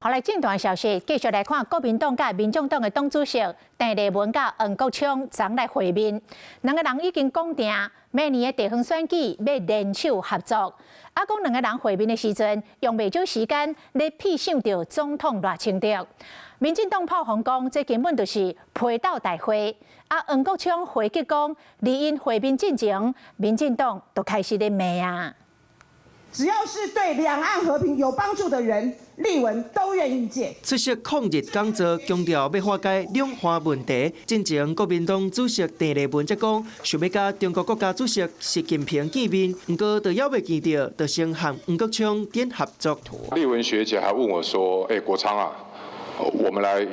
好来，正段消息，继续来看国民党甲民众党的党主席郑丽文甲黄国昌昨来会面，两个人已经讲定，明年的地方选举要联手合作。啊，讲两个人会面的时阵，用袂少时间来屁想到总统赖清德。民进党炮轰讲，这根本就是批斗大会。啊，黄国昌回击讲，离因会面进前，民进党都开始咧骂啊。 只要是对两岸和平有帮助的人，立文都愿意见。出席抗日讲座，强调要化解两岸问题。进前，国民党主席郑丽文则讲，想要甲中国国家主席习近平见面，不过都还未见到，就先和黄国昌点合作。丽文学姐还问我说：“国昌啊，我们来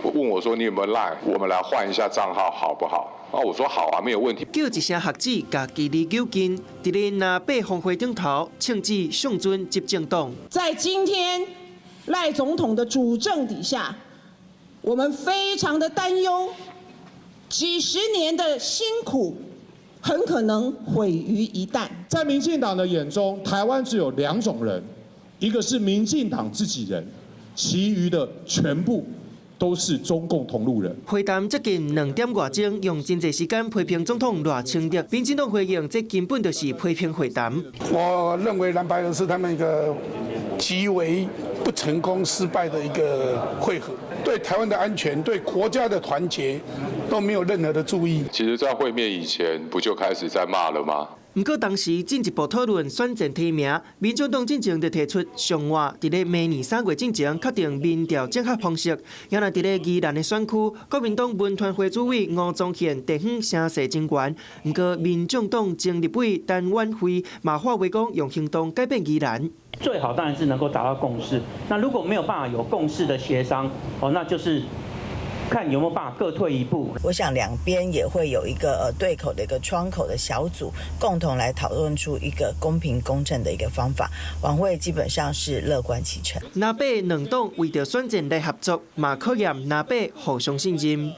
问我说你有没有 LINE？ 我们来换一下账号好不好？” 啊，我说好啊，没有问题。叫一声学子，甲距离究近，伫咧南北峰会顶头庆祝上尊执政党。在今天赖总统的主政底下，我们非常的担忧，几十年的辛苦很可能毁于一旦。在民进党的眼中，台湾只有两种人，一个是民进党自己人，其余的全部 都是中共同路人。会谈接近2点外钟，用真侪时间批评总统赖清德。民进党回应，这根本就是批评会谈。我认为蓝白合是他们一个极为不成功、失败的一个会合，对台湾的安全、对国家的团结都没有任何的注意。其实，在会面以前，不就开始在骂了吗？ 不过当时进一步讨论选战提名，民进党进前就提出上外伫咧明年3月进前确定民调整合方式，也若伫咧宜兰的选区，国民党文团会主委吴宗宪地方声势真悬。不过民众党前立委陈婉慧嘛话话讲用行动改变宜兰。 最好当然是能够达到共识。那如果没有办法有共识的协商，那就是看有没有办法各退一步。我想两边也会有一个对口的一个窗口的小组，共同来讨论出一个公平公正的一个方法。晚会基本上是乐观其成。南北两党为着选战来合作，嘛考验南北互相信任。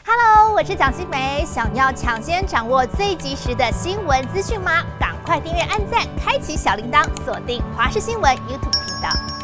Hello， 我是蒋欣梅。想要抢先掌握最及时的新闻资讯吗？赶快订阅、按赞、开启小铃铛，锁定华视新闻 YouTube 频道。